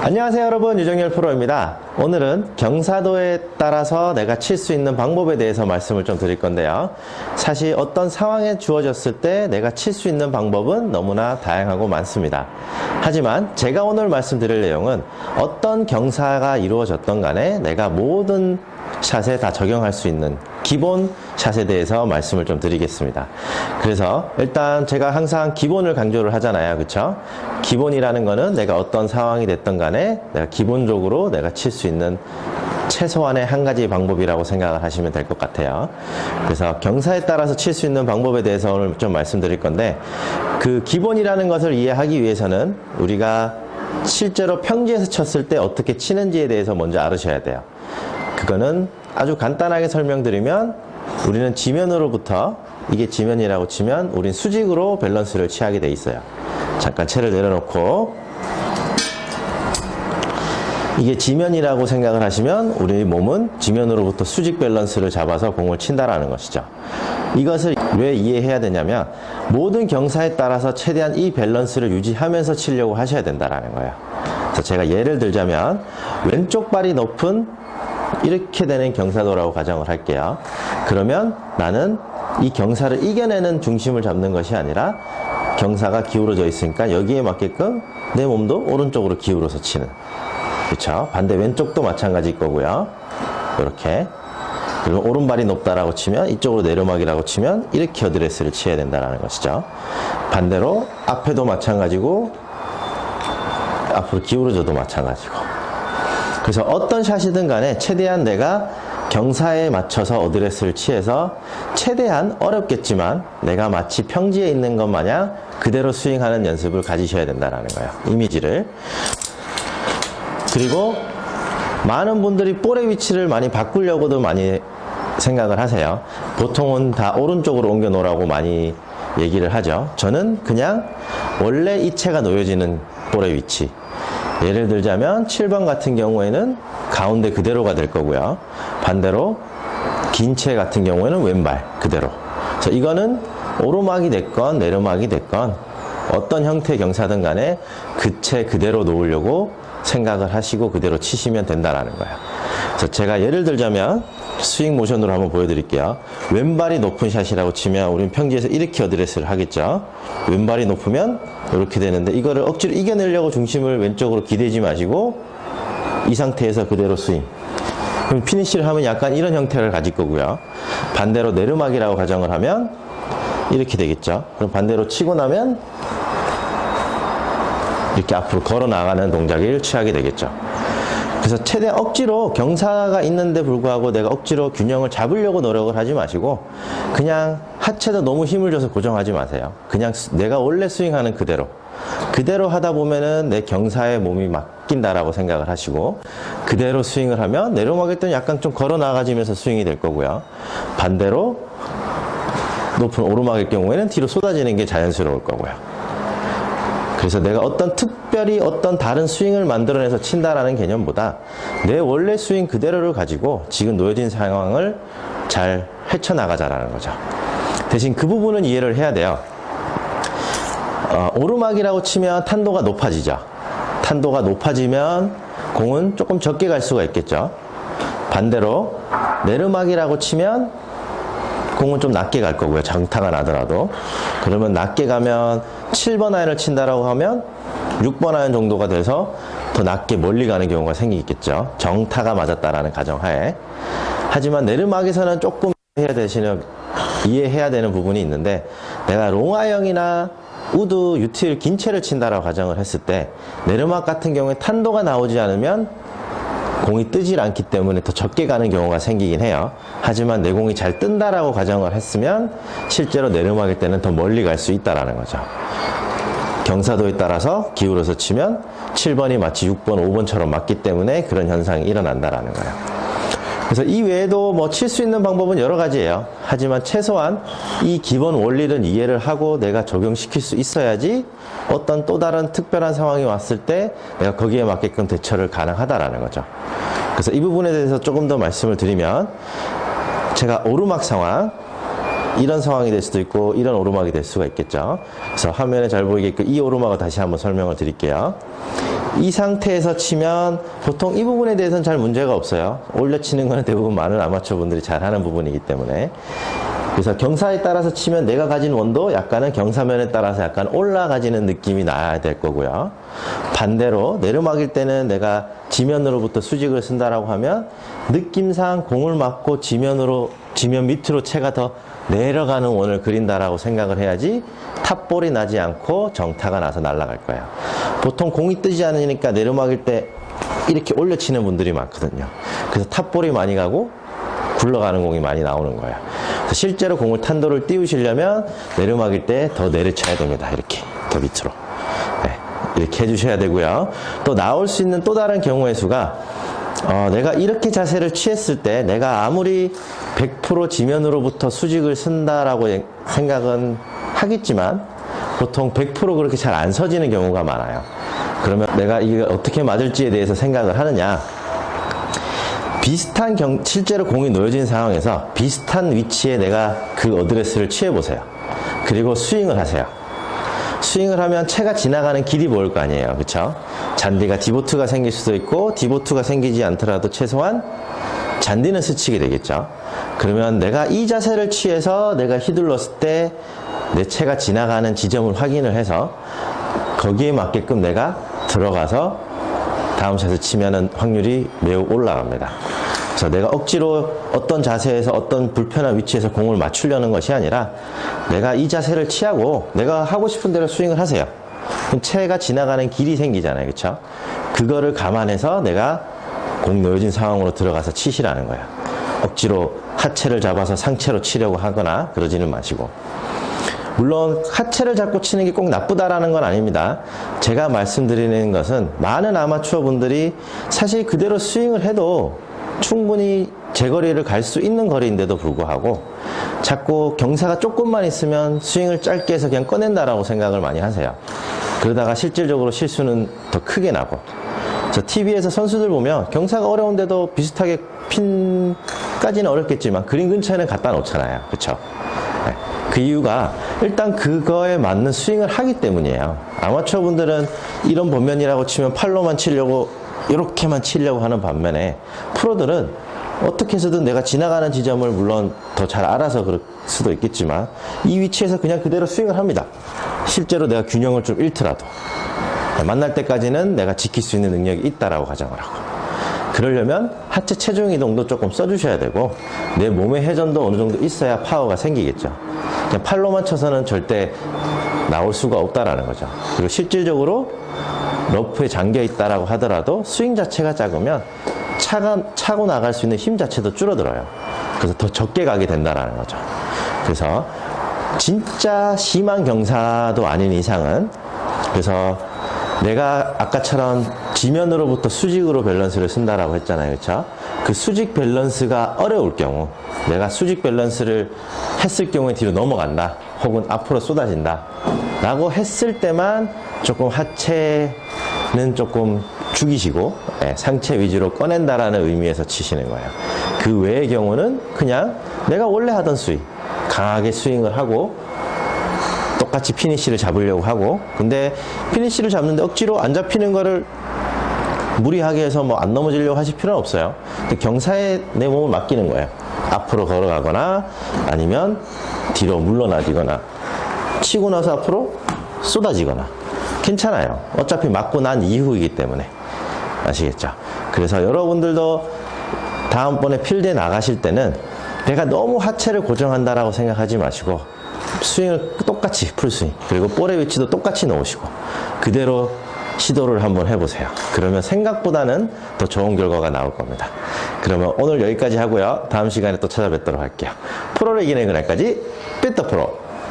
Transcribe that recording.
안녕하세요 여러분, 유정열 프로입니다. 오늘은 경사도에 따라서 내가 칠 수 있는 방법에 대해서 말씀을 좀 드릴 건데요. 사실 어떤 상황에 주어졌을 때 내가 칠 수 있는 방법은 너무나 다양하고 많습니다. 하지만 제가 오늘 말씀드릴 내용은 어떤 경사가 이루어졌던 간에 내가 모든 샷에 다 적용할 수 있는 기본 샷에 대해서 말씀을 좀 드리겠습니다. 그래서 일단 제가 항상 기본을 강조를 하잖아요. 그쵸? 기본이라는 거는 내가 어떤 상황이 됐던 간에 내가 기본적으로 내가 칠 수 있는 최소한의 한 가지 방법이라고 생각을 하시면 될 것 같아요. 그래서 경사에 따라서 칠 수 있는 방법에 대해서 오늘 좀 말씀드릴 건데, 그 기본이라는 것을 이해하기 위해서는 우리가 실제로 평지에서 쳤을 때 어떻게 치는지에 대해서 먼저 알으셔야 돼요. 그거는 아주 간단하게 설명드리면, 우리는 지면으로부터, 이게 지면이라고 치면 우린 수직으로 밸런스를 취하게 돼 있어요. 잠깐 채를 내려놓고, 이게 지면이라고 생각을 하시면 우리 몸은 지면으로부터 수직 밸런스를 잡아서 공을 친다라는 것이죠. 이것을 왜 이해해야 되냐면, 모든 경사에 따라서 최대한 이 밸런스를 유지하면서 치려고 하셔야 된다라는 거예요. 그래서 제가 예를 들자면, 왼쪽 발이 높은 이렇게 되는 경사도라고 가정을 할게요. 그러면 나는 이 경사를 이겨내는 중심을 잡는 것이 아니라, 경사가 기울어져 있으니까 여기에 맞게끔 내 몸도 오른쪽으로 기울어서 치는, 그렇죠? 반대 왼쪽도 마찬가지일 거고요. 이렇게. 그리고 오른발이 높다라고 치면, 이쪽으로 내려막이라고 치면 이렇게 어드레스를 치어야 된다는 것이죠. 반대로 앞에도 마찬가지고 앞으로 기울어져도 마찬가지고. 그래서 어떤 샷이든 간에 최대한 내가 경사에 맞춰서 어드레스를 취해서 최대한 어렵겠지만 내가 마치 평지에 있는 것 마냥 그대로 스윙하는 연습을 가지셔야 된다는 거예요. 이미지를. 그리고 많은 분들이 볼의 위치를 많이 바꾸려고도 많이 생각을 하세요. 보통은 다 오른쪽으로 옮겨 놓으라고 많이 얘기를 하죠. 저는 그냥 원래 이 채가 놓여지는 볼의 위치, 예를 들자면 7번 같은 경우에는 가운데 그대로가 될 거고요. 반대로 긴 채 같은 경우에는 왼발 그대로. 그래서 이거는 오르막이 됐건 내려막이 됐건 어떤 형태의 경사든 간에 그 채 그대로 놓으려고 생각을 하시고 그대로 치시면 된다라는 거예요. 그래서 제가 예를 들자면 스윙 모션으로 한번 보여드릴게요. 왼발이 높은 샷이라고 치면 우린 평지에서 이렇게 어드레스를 하겠죠. 왼발이 높으면 이렇게 되는데, 이거를 억지로 이겨내려고 중심을 왼쪽으로 기대지 마시고 이 상태에서 그대로 스윙. 그럼 피니쉬를 하면 약간 이런 형태를 가질 거고요. 반대로 내르막이라고 가정을 하면 이렇게 되겠죠. 그럼 반대로 치고 나면 이렇게 앞으로 걸어 나가는 동작을 취하게 되겠죠. 그래서 최대한 억지로 경사가 있는데 불구하고 내가 억지로 균형을 잡으려고 노력을 하지 마시고, 그냥 하체도 너무 힘을 줘서 고정하지 마세요. 그냥 내가 원래 스윙하는 그대로 하다 보면은 내 경사에 몸이 맡긴다라고 생각을 하시고, 그대로 스윙을 하면 내려막일 때는 약간 좀 걸어 나가지면서 스윙이 될 거고요. 반대로 높은 오르막일 경우에는 뒤로 쏟아지는 게 자연스러울 거고요. 그래서 내가 특별히 어떤 다른 스윙을 만들어내서 친다라는 개념보다 내 원래 스윙 그대로를 가지고 지금 놓여진 상황을 잘 헤쳐나가자라는 거죠. 대신 그 부분은 이해를 해야 돼요. 오르막이라고 치면 탄도가 높아지죠. 탄도가 높아지면 공은 조금 적게 갈 수가 있겠죠. 반대로 내르막이라고 치면 공은 좀 낮게 갈 거고요. 정타가 나더라도. 그러면 낮게 가면 7번 아이언을 친다라고 하면 6번 아이언 정도가 돼서 더 낮게 멀리 가는 경우가 생기겠죠. 정타가 맞았다라는 가정하에. 하지만 내르막에서는 조금 이해해야 되는 부분이 있는데, 내가 롱아이언이나 우드, 유틸, 긴 채를 친다라고 가정을 했을 때 내르막 같은 경우에 탄도가 나오지 않으면 공이 뜨질 않기 때문에 더 적게 가는 경우가 생기긴 해요. 하지만 내 공이 잘 뜬다라고 가정을 했으면 실제로 내리막일 때는 더 멀리 갈 수 있다라는 거죠. 경사도에 따라서 기울어서 치면 7번이 마치 6번, 5번처럼 맞기 때문에 그런 현상이 일어난다라는 거예요. 그래서 이 외에도 칠 수 있는 방법은 여러 가지예요. 하지만 최소한 이 기본 원리를 이해를 하고 내가 적용시킬 수 있어야지 어떤 또 다른 특별한 상황이 왔을 때 내가 거기에 맞게끔 대처를 가능하다라는 거죠. 그래서 이 부분에 대해서 조금 더 말씀을 드리면, 제가 오르막 상황, 이런 상황이 될 수도 있고 이런 오르막이 될 수가 있겠죠. 그래서 화면에 잘 보이게끔 이 오르막을 다시 한번 설명을 드릴게요. 이 상태에서 치면 보통 이 부분에 대해서는 잘 문제가 없어요. 올려 치는 거는 대부분 많은 아마추어 분들이 잘 하는 부분이기 때문에. 그래서 경사에 따라서 치면 내가 가진 원도 약간은 경사면에 따라서 약간 올라가지는 느낌이 나야 될 거고요. 반대로 내리막일 때는 내가 지면으로부터 수직을 쓴다라고 하면 느낌상 공을 맞고 지면 밑으로 채가 더 내려가는 원을 그린다라고 생각을 해야지 탑볼이 나지 않고 정타가 나서 날아갈 거예요. 보통 공이 뜨지 않으니까 내리막일 때 이렇게 올려치는 분들이 많거든요. 그래서 탑볼이 많이 가고 굴러가는 공이 많이 나오는 거예요. 그래서 실제로 공을 탄도를 띄우시려면 내리막일 때 더 내려쳐야 됩니다. 이렇게 더 밑으로. 네, 이렇게 해주셔야 되고요. 또 나올 수 있는 또 다른 경우의 수가 내가 이렇게 자세를 취했을 때 내가 아무리 100% 지면으로부터 수직을 쓴다라고 생각은 하겠지만 보통 100% 그렇게 잘 안 서지는 경우가 많아요. 그러면 내가 이게 어떻게 맞을지에 대해서 생각을 하느냐. 비슷한 실제로 공이 놓여진 상황에서 비슷한 위치에 내가 그 어드레스를 취해보세요. 그리고 스윙을 하세요. 스윙을 하면 채가 지나가는 길이 보일 거 아니에요. 그쵸? 잔디가 디보트가 생길 수도 있고 디보트가 생기지 않더라도 최소한 잔디는 스치게 되겠죠. 그러면 내가 이 자세를 취해서 내가 휘둘렀을 때 내 채가 지나가는 지점을 확인을 해서 거기에 맞게끔 내가 들어가서 다음 샷을 치면은 확률이 매우 올라갑니다. 그래서 내가 억지로 어떤 자세에서 어떤 불편한 위치에서 공을 맞추려는 것이 아니라 내가 이 자세를 취하고 내가 하고 싶은 대로 스윙을 하세요. 그럼 채가 지나가는 길이 생기잖아요. 그쵸? 그거를 감안해서 내가 공 놓여진 상황으로 들어가서 치시라는 거예요. 억지로 하체를 잡아서 상체로 치려고 하거나 그러지는 마시고. 물론 하체를 잡고 치는 게 꼭 나쁘다라는 건 아닙니다. 제가 말씀드리는 것은 많은 아마추어 분들이 사실 그대로 스윙을 해도 충분히 제거리를 갈 수 있는 거리인데도 불구하고 자꾸 경사가 조금만 있으면 스윙을 짧게 해서 그냥 꺼낸다라고 생각을 많이 하세요. 그러다가 실질적으로 실수는 더 크게 나고. 저 TV에서 선수들 보면 경사가 어려운데도 비슷하게 핀까지는 어렵겠지만 그린 근처에는 갖다 놓잖아요. 그쵸? 네. 그 이유가 일단 그거에 맞는 스윙을 하기 때문이에요. 아마추어 분들은 이런 번면이라고 치면 팔로만 치려고 이렇게만 치려고 하는 반면에 프로들은 어떻게 해서든 내가 지나가는 지점을 물론 더 잘 알아서 그럴 수도 있겠지만 이 위치에서 그냥 그대로 스윙을 합니다. 실제로 내가 균형을 좀 잃더라도 만날 때까지는 내가 지킬 수 있는 능력이 있다라고 가정을 하고, 그러려면 하체 체중 이동도 조금 써주셔야 되고 내 몸의 회전도 어느 정도 있어야 파워가 생기겠죠. 그냥 팔로만 쳐서는 절대 나올 수가 없다라는 거죠. 그리고 실질적으로 러프에 잠겨 있다라고 하더라도 스윙 자체가 작으면 차고 나갈 수 있는 힘 자체도 줄어들어요. 그래서 더 적게 가게 된다라는 거죠. 그래서 진짜 심한 경사도 아닌 이상은, 그래서 내가 아까처럼 지면으로부터 수직으로 밸런스를 쓴다라고 했잖아요. 그렇죠? 그 수직 밸런스가 어려울 경우, 내가 수직 밸런스를 했을 경우에 뒤로 넘어간다 혹은 앞으로 쏟아진다 라고 했을 때만 조금 하체는 조금 죽이시고 상체 위주로 꺼낸다라는 의미에서 치시는 거예요. 그 외의 경우는 그냥 내가 원래 하던 스윙, 강하게 스윙을 하고 똑같이 피니쉬를 잡으려고 하고, 근데 피니쉬를 잡는데 억지로 안 잡히는 거를 무리하게 해서 뭐 안 넘어지려고 하실 필요는 없어요. 근데 경사에 내 몸을 맡기는 거예요. 앞으로 걸어가거나 아니면 뒤로 물러나지거나 치고 나서 앞으로 쏟아지거나 괜찮아요. 어차피 맞고 난 이후이기 때문에. 아시겠죠? 그래서 여러분들도 다음번에 필드에 나가실 때는 내가 너무 하체를 고정한다라고 생각하지 마시고 스윙을 똑같이 풀스윙, 그리고 볼의 위치도 똑같이 놓으시고 그대로 시도를 한번 해보세요. 그러면 생각보다는 더 좋은 결과가 나올 겁니다. 그러면 오늘 여기까지 하고요. 다음 시간에 또 찾아뵙도록 할게요. 프로를 이기는 그날까지 삐더 프로.